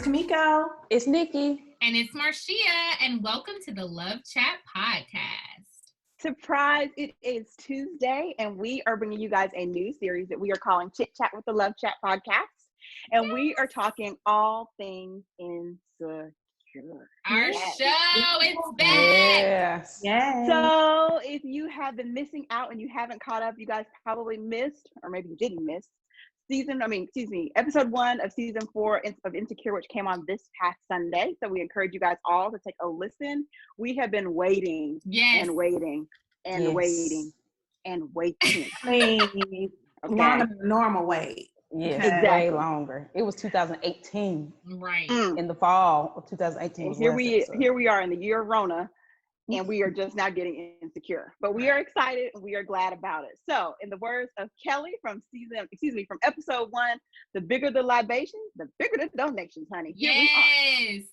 Kamiko. It's Nikki. And it's Marcia, and welcome to the LoveChat podcast. Surprise, it is Tuesday, and we are bringing you guys a new series that we are calling ChitChat with the LoveChat podcast. And we are talking all things insecure. Our show is back. Yes. So if you have been missing out and you haven't caught up, you guys probably missed, or maybe you didn't miss, episode 1 of season 4 of Insecure, which came on this past Sunday. So we encourage you guys all to take a listen. We have been waiting and waiting and waiting and waiting. Longer than normal wait. Yes, exactly. Way longer. It was 2018. Right. In the fall of 2018. Here we are in the year of Rona, and we are just now getting insecure. But we are excited and we are glad about it. So, in the words of Kelly from episode 1, the bigger the libations, the bigger the donations, honey. Yes,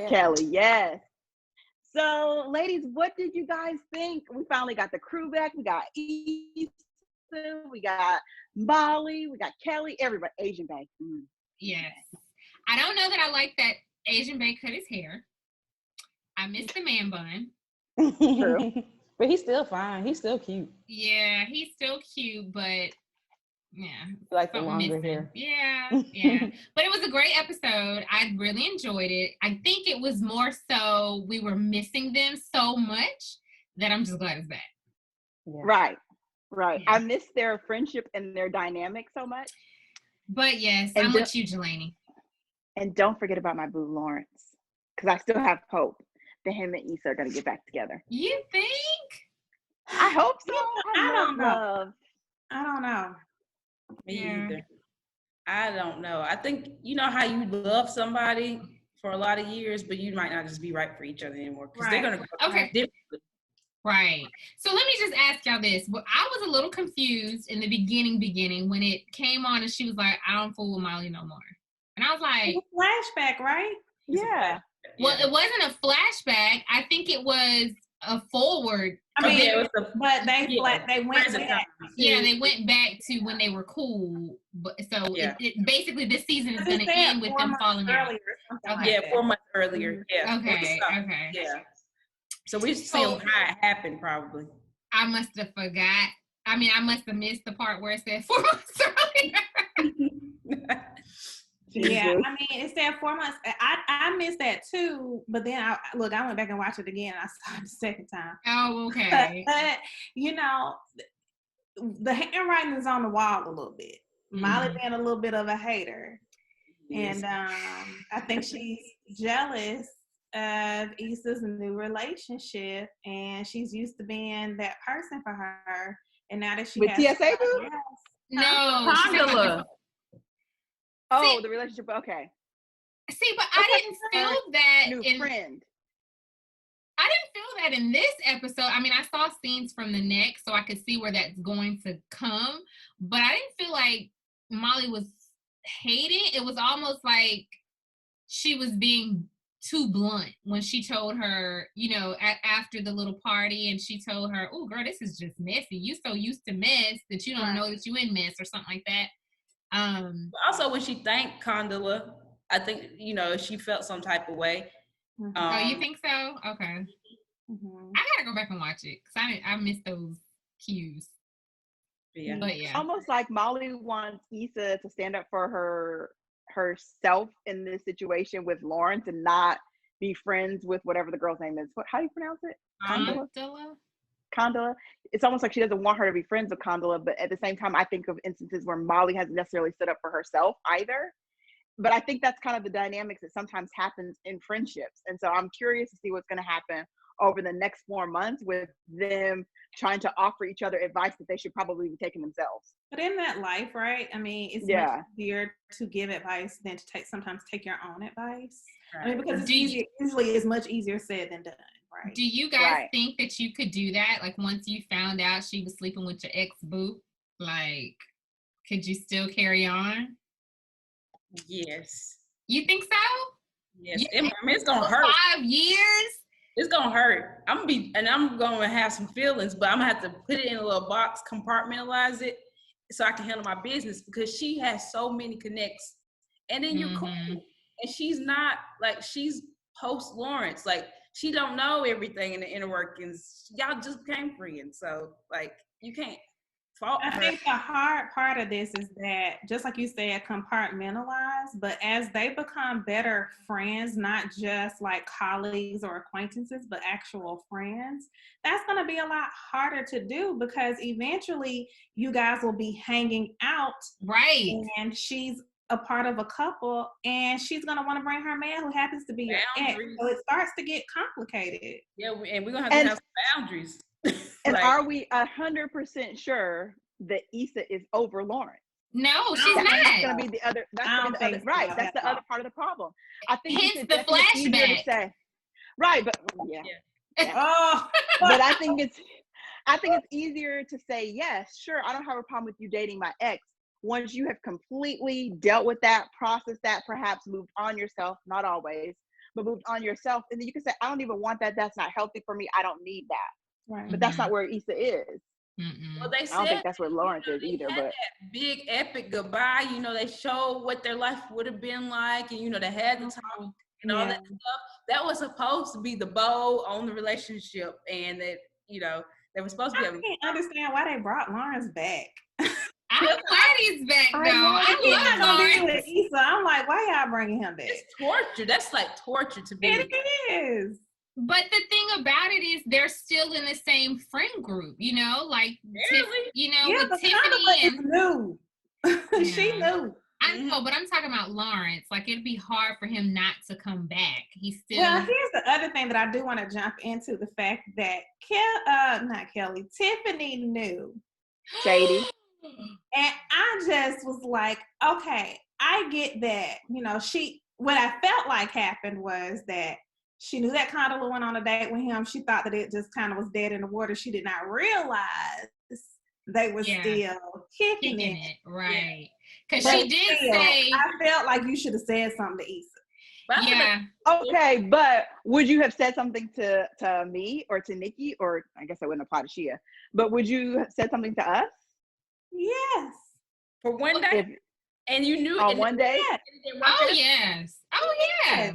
Kelly, yes. So, ladies, what did you guys think? We finally got the crew back. We got Issa, we got Molly, we got Kelly, everybody. Asian Bay. Yes. I don't know that I like that Asian Bay cut his hair. I miss the man bun. True. But he's still fine. He's still cute. Yeah, he's still cute, but yeah. Like the longer hair. Yeah. But it was a great episode. I really enjoyed it. I think it was more so we were missing them so much that I'm just glad it's back. Yeah. Right. Yeah. I miss their friendship and their dynamic so much. But yes, I'm with you, Jelani. And don't forget about my boo Lawrence, because I still have hope that him and Issa are going to get back together. You think? I hope so. I don't know. Me either. I don't know. I think, you know how you love somebody for a lot of years, but you might not just be right for each other anymore. Because they're going to go differently. Right. So let me just ask y'all this. Well, I was a little confused in the beginning when it came on and she was like, I don't fool with Molly no more. And I was like... It was flashback, right? Yeah. Well, it wasn't a flashback. I think it was a forward. But they went back. Yeah, they went back to when they were cool. But so it basically this season is going to end with them falling out. Okay. 4 months earlier. Yeah. Okay. Yeah. So we see how it happened, probably. I must have forgot. I mean, I must have missed the part where it said 4 months earlier. Yeah, I mean, it said 4 months. I missed that too, but then I went back and watched it again. I saw it the second time. Oh, okay. But you know, the handwriting is on the wall a little bit. Molly being a little bit of a hater, and I think she's jealous of Issa's new relationship, and she's used to being that person for her, and now that she with has TSA boo? No, Condola. Oh, the relationship. Okay. See, but I didn't feel that new friend. I didn't feel that in this episode. I mean, I saw scenes from the next, so I could see where that's going to come. But I didn't feel like Molly was hating. It was almost like she was being too blunt when she told her, you know, after the little party, and she told her, "Oh, girl, this is just messy. You so used to mess that you don't know that you in mess," or something like that. Also, when she thanked Condola, I think, you know, she felt some type of way. Oh, you think so? Okay. I gotta go back and watch it because I missed those cues. Yeah. But yeah, almost like Molly wants Issa to stand up for herself in this situation with Lawrence and not be friends with whatever the girl's name is. How do you pronounce it? Condola. It's almost like she doesn't want her to be friends with Condola, but at the same time, I think of instances where Molly hasn't necessarily stood up for herself either. But I think that's kind of the dynamics that sometimes happens in friendships. And so I'm curious to see what's going to happen over the next 4 months with them trying to offer each other advice that they should probably be taking themselves. But in that life, right? I mean, it's much easier to give advice than to sometimes take your own advice. Right. I mean, because usually it's much easier said than done. Right. Do you guys think that you could do that? Like once you found out she was sleeping with your ex-boo, like, could you still carry on? Yes. You think so? Yes. It's going to hurt. 5 years? It's going to hurt. I'm going to have some feelings, but I'm going to have to put it in a little box, compartmentalize it so I can handle my business because she has so many connects. And then you're cool. And she's not like, she's post Lawrence. Like, she don't know everything in the inner workings. Y'all just became friends. So like, you can't fault I her. think the hard part of this is that, just like you said, compartmentalize, but as they become better friends, not just like colleagues or acquaintances, but actual friends, that's going to be a lot harder to do, because eventually you guys will be hanging out. Right. And she's a part of a couple, and she's going to want to bring her man who happens to be your ex. So it starts to get complicated. Yeah, and we're going to have some boundaries. And like, are we 100% sure that Issa is over Lawrence? No, she's not. That's going to be the other. That's gonna be the other. Right. That's the other part of the problem. I think hence the flashback. Say, right, but yeah. Oh, but I think it's easier to say yes. Sure, I don't have a problem with you dating my ex. Once you have completely dealt with that, processed that, perhaps moved on yourself. Not always, but moved on yourself, and then you can say, I don't even want that. That's not healthy for me. I don't need that. right. But that's not where Issa is. well, they said, I don't think that's where Lawrence is either. But that big epic goodbye, they showed what their life would have been like, and they had the talk and all that stuff. That was supposed to be the bow on the relationship, and that they were supposed to be. I can't understand why they brought Lawrence back. I'm glad he's back though. I love Lawrence. With Issa. I'm like, why y'all bringing him back? It's torture. That's like torture to me. It is. But the thing about it is, they're still in the same friend group, like, yeah, with Tiffany and new. She knew. I know, but I'm talking about Lawrence. Like, it'd be hard for him not to come back. He's still. Well, here's the other thing that I do want to jump into: the fact that Tiffany knew. Shady. And I just was like, okay, I get that. What I felt like happened was that she knew that Condola went on a date with him. She thought that it just kind of was dead in the water. She did not realize they were still kicking it. Right. Because she did say. I felt like you should have said something to Issa. Yeah. Okay, but would you have said something to me or to Nikki, or I guess I wouldn't apply to Shia, but would you have said something to us? Yes. For one day? And you knew on one day? Oh, yes. Oh, yeah.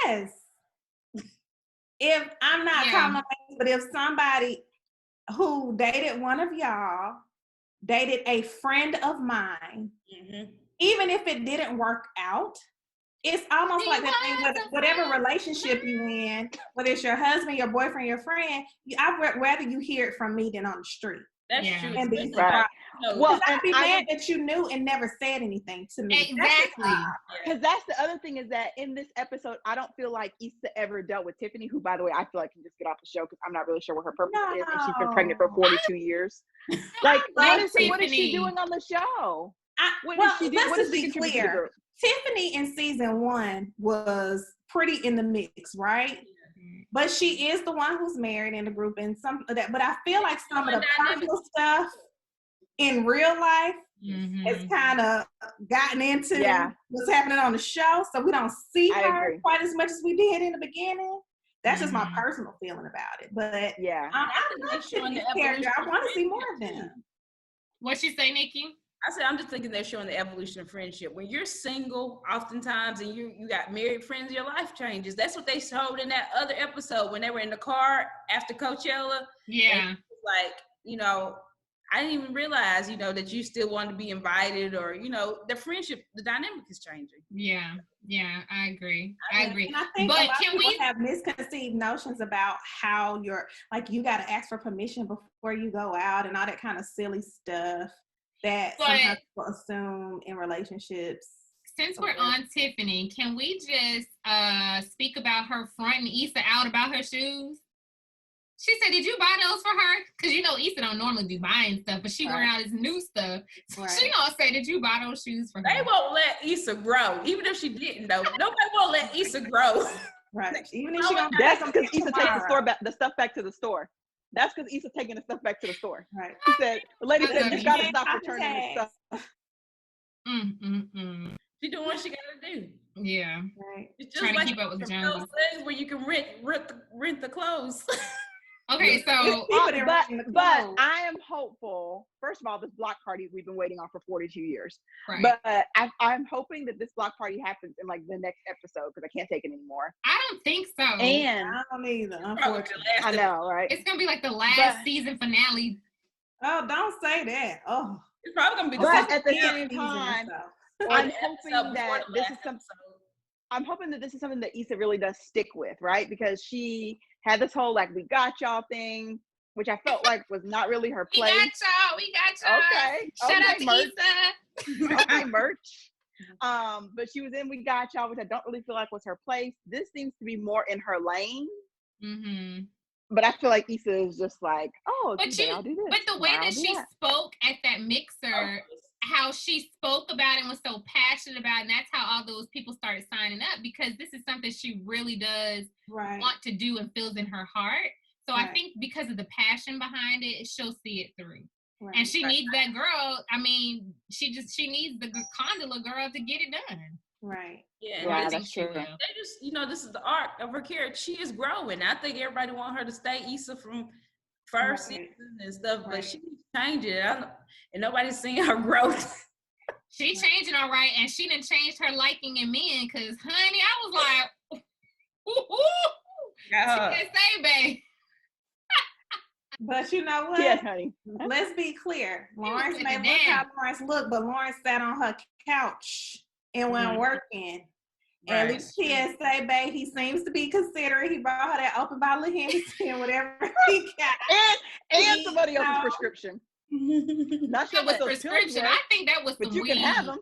Yes. If I'm not calling, but if somebody who dated one of y'all dated a friend of mine, even if it didn't work out, it's almost like that thing with whatever relationship you in, whether it's your husband, your boyfriend, your friend, I'd rather you hear it from me than on the street. That's true. And be right. Well, I'd be mad that you knew and never said anything to me. Exactly. Because that's the other thing, is that in this episode, I don't feel like Issa ever dealt with Tiffany, who, by the way, I feel like can just get off the show because I'm not really sure what her purpose is, and she's been pregnant for 42 years. Like, what is she doing on the show? Let's just be clear. Tiffany in season 1 was pretty in the mix, right? But she is the one who's married in the group, and some of that. But I feel like some of the personal stuff in real life has kind of gotten into what's happening on the show, so we don't see her quite as much as we did in the beginning. That's just my personal feeling about it. But I'm not showing the character. I want to see more of them. What'd she say, Nikki? I said, I'm just thinking they're showing the evolution of friendship. When you're single, oftentimes, and you got married friends, your life changes. That's what they showed in that other episode when they were in the car after Coachella. Yeah. Like, I didn't even realize, that you still wanted to be invited, or, the friendship, the dynamic is changing. Yeah. Yeah, I agree. And I think a lot of people have misconceived notions about how you got to ask for permission before you go out and all that kind of silly stuff that sometimes people assume in relationships. Since we're on Tiffany, can we just speak about her fronting Issa out about her shoes? She said, did you buy those for her? Because Issa don't normally be buying stuff, but she wearing all this new stuff. So she gonna say, did you buy those shoes for her? They won't let Issa grow, even if she didn't though. Nobody won't let Issa grow. Right. Even if she gonna that's because Issa takes the stuff back to the store. That's because Issa taking the stuff back to the store. Right. She said, the lady said, you gotta stop returning this stuff. She doing what she gotta do. Yeah. Right. It's just trying like to keep up with the Joneses. Where you can rent the clothes. Okay, so but I am hopeful. First of all, this block party we've been waiting on for 42 years. right. But I'm hoping that this block party happens in like the next episode because I can't take it anymore. I don't think so. And I don't either. Probably Unfortunately, the last I know, right? It's gonna be like the last season finale. oh, don't say that. Oh, It's probably gonna be the But second at the season, same time, so. or I'm the hoping episode that before the this last is some. episode. I'm hoping that this is something that Issa really does stick with, right? Because she had this whole like "we got y'all" thing, which I felt like was not really her We place. got y'all. Okay. Shut Okay, up, merch. Issa. Okay, merch. But she was in "We Got Y'all," which I don't really feel like was her place. This seems to be more in her lane. Mm-hmm. But I feel like Issa is just like, oh, But today I'll do this. But the way tomorrow I'll that do she that. spoke at that mixer, how she spoke about it and was so passionate about it, and that's how all those people started signing up, because this is something she really does want to do and feels in her heart. So I think because of the passion behind it, she'll see it through. Right. And she needs that girl. I mean, she needs the Condola girl to get it done. Right. Yeah, yeah, that's true. They just, this is the arc of her character. She is growing. I think everybody want her to stay Issa from first season and stuff, but she's changing. And nobody's seeing her growth. She changing all right, and she done changed her liking in men. Cause honey, I was like, TSA, babe. But you know what? Yes, honey. Let's be clear. Lawrence may look how Lawrence look, but Lawrence sat on her couch and went working. Right. At least TSA, babe, he seems to be considerate. He brought her that open bottle of Hennessy and whatever he got. and somebody else's prescription. Not sure what those prescription. I think that was but some you weed. can have them.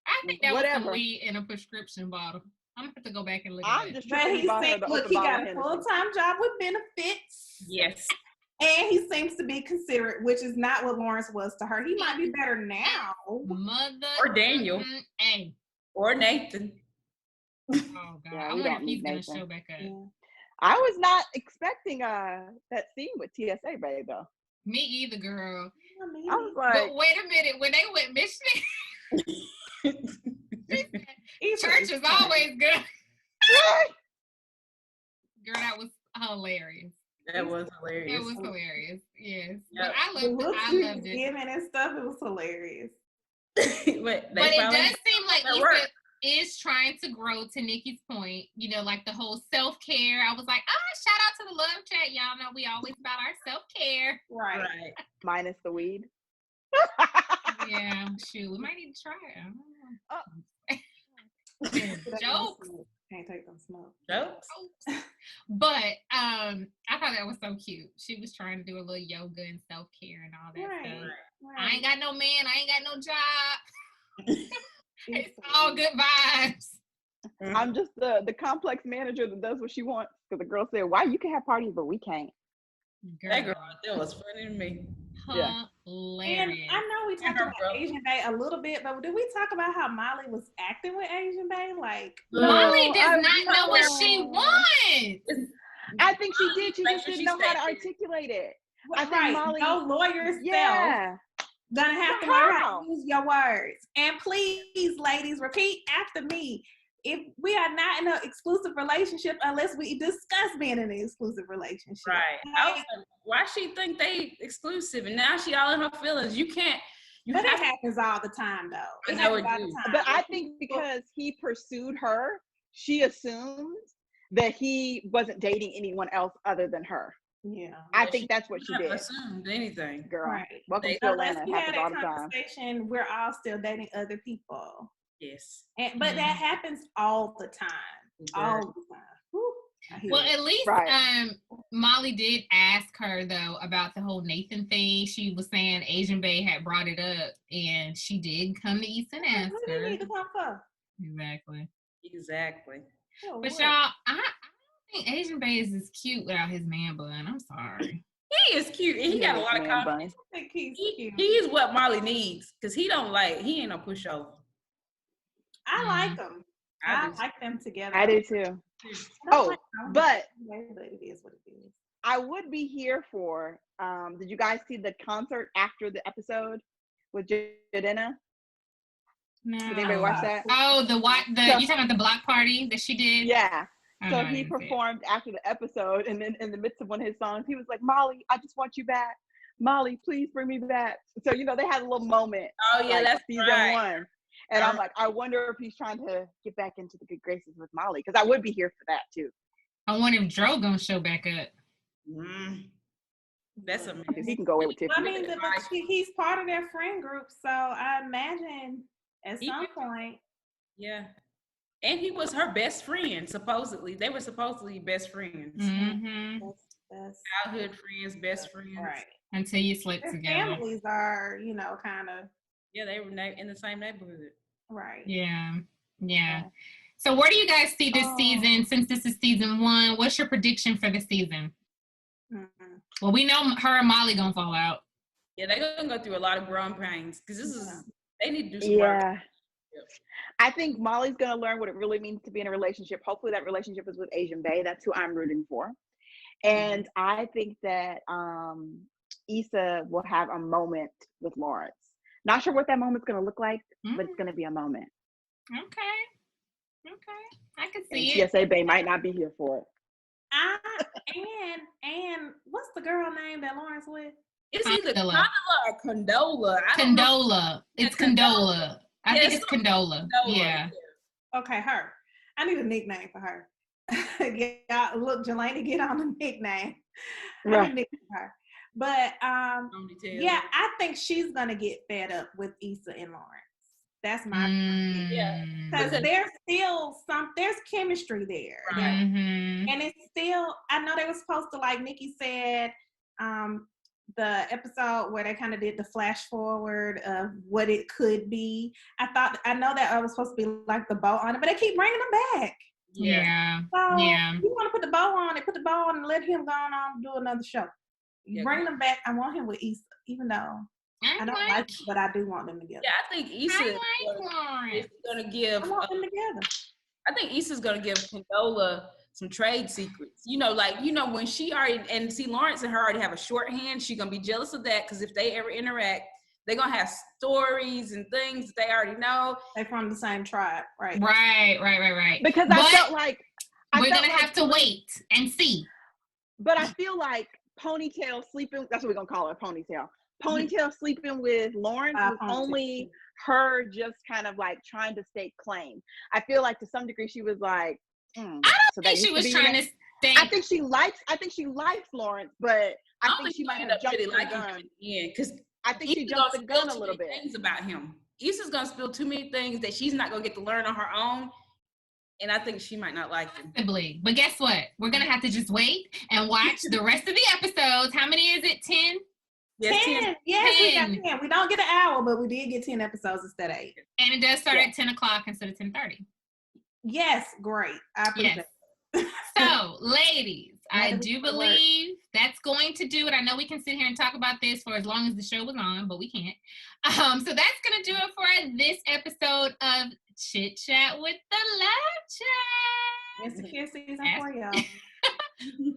I think that was some weed in a prescription bottle. I'm gonna have to go back and look at it. Just but he said, look, he got a full-time job with benefits. Yes. And he seems to be considerate, which is not what Lawrence was to her. He might be better now. Mother or Daniel. Or Nathan. Oh God. Yeah, I wonder if he's gonna show back up. Yeah. I was not expecting that scene with TSA, babe, though. Me either, girl. I was like, but wait a minute, when they went Michigan, church is always good. Girl, that was hilarious. That was hilarious. It was hilarious. Yes. Yep. But I loved it. Giving and stuff, it was hilarious. but it does seem like Issa is trying to grow, to Nikki's point, like the whole self-care. I was like, shout out to the LoveChat. Y'all know we always about our self-care. Right. Minus the weed. Yeah, shoot. We might need to try it. I don't know. Jokes. Can't take them smoke. Jokes. But I thought that was so cute. She was trying to do a little yoga and self-care and all that stuff. Right. I ain't got no man. I ain't got no job. It's all good vibes. I'm just the complex manager that does what she wants. Because the girl said, "Why you can have parties, but we can't." That girl, that was funny to me. Hilarious. And I know we talked about Asian Bae a little bit, but did we talk about how Molly was acting with Asian Bae? Like Molly does not know what she wants. I think she did. She just didn't know how to articulate it. I think Molly, no lawyer self gonna have to learn how to use your words. And please, ladies, repeat after me. If we are not in an exclusive relationship unless we discuss being in an exclusive relationship. Right. Like, why she think they exclusive? And now she all in her feelings. You can't. But it happens all the time, though. It happens all the time. But I think because he pursued her, she assumed that he wasn't dating anyone else other than her. Yeah. I think that's what she did. Assumed anything. Girl. Right. Welcome to Atlanta. Unless we had that conversation, we're all still dating other people. Yes. But that happens all the time. All the time. Whew. Well, at least Molly did ask her, though, about the whole Nathan thing. She was saying Asian Bae had brought it up, and she did come to East and ask her. What do you need to come for? Exactly. Oh, but y'all, I don't think Asian Bae is as cute without his man bun. I'm sorry. He is cute. He got a lot of confidence. I think he's cute. He's what Molly needs, because he ain't no pushover. I like them. I like them together. I do too. But it is what it is. I would be here for. Did you guys see the concert after the episode with Jadena? No. Did anybody watch that? Oh, you talking about the block party that she did? Yeah. So he performed after the episode, and then in the midst of one of his songs, he was like, "Molly, I just want you back. Molly, please bring me back." So they had a little moment. Oh yeah, like, that's season right. 1, and I'm like, I wonder if he's trying to get back into the good graces with Molly, because I would be here for that too. I wonder if Dro gonna show back up. That's amazing. He can go away with Tiffany. I mean, he's part of their friend group, so I imagine at some point. Yeah. And he was her best friend, supposedly. They were supposedly best friends. Mm-hmm. That's childhood friends, best friends. Right. Until you slept Their together. families are, kind of. Yeah, they were in the same neighborhood. Right. Yeah. So where do you guys see this season? Since this is season 1, what's your prediction for the season? Well, we know her and Molly gonna fall out. Yeah, they're gonna go through a lot of growing pains because they need to do some work. I think Molly's gonna learn what it really means to be in a relationship. Hopefully that relationship is with Asian Bae. That's who I'm rooting for. And I think that Issa will have a moment with Lawrence. Not sure what that moment's gonna look like, but it's gonna be a moment. Okay. I can see it. TSA Bae might not be here for it. And what's the girl name that Lawrence with? It's either Condola or Condola. Condola. It's Condola. I think it's Condola. Yeah. Okay, her. I need a nickname for her. Look, Jelani, get on the nickname. Right. I need a nickname for her. But yeah, I think she's gonna get fed up with Issa and Lawrence. That's my because there's chemistry there. Right. And it's still, I know they were supposed to, like Nikki said, the episode where they kind of did the flash forward of what it could be. I know that I was supposed to be like the bow on it, but they keep bringing them back. Yeah. So you want to put the bow on and let him go on and do another show. Bring them back. I want him with Issa, even though I don't like it, but I do want them together. Yeah, I think Issa is gonna give. I want them together. I think Issa's gonna give Condola some trade secrets. When she already, and see, Lawrence and her already have a shorthand. She's gonna be jealous of that because if they ever interact, they're gonna have stories and things that they already know. They're from the same tribe, right? Right. Because I felt like we're gonna have to wait and see. But I feel like Ponytail sleeping. That's what we're gonna call her, Ponytail. Ponytail sleeping with Lawrence was only her just kind of like trying to stake claim. I feel like to some degree she was like, I don't think she was trying to stay. I think she likes Lawrence, but I think she might have jumped the gun. Because I think she jumped the gun a little bit. Things about him. Issa's gonna spill too many things that she's not gonna get to learn on her own. And I think she might not like them. Possibly. But guess what? We're gonna have to just wait and watch the rest of the episodes. How many is it? 10? Yes, 10. Yes, 10. We got 10. We don't get an hour, but we did get 10 episodes instead of 8. And it does start at 10 o'clock instead of 10:30. Yes, great. I appreciate it. So, ladies, I do believe that's going to do it. I know we can sit here and talk about this for as long as the show was on, but we can't. So that's going to do it for this episode of Chit Chat with the LoveChat. Insecure season 4, y'all.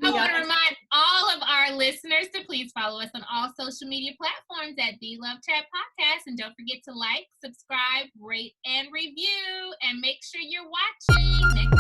I want to remind all of our listeners to please follow us on all social media platforms at the LoveChat Podcast. And don't forget to like, subscribe, rate, and review. And make sure you're watching next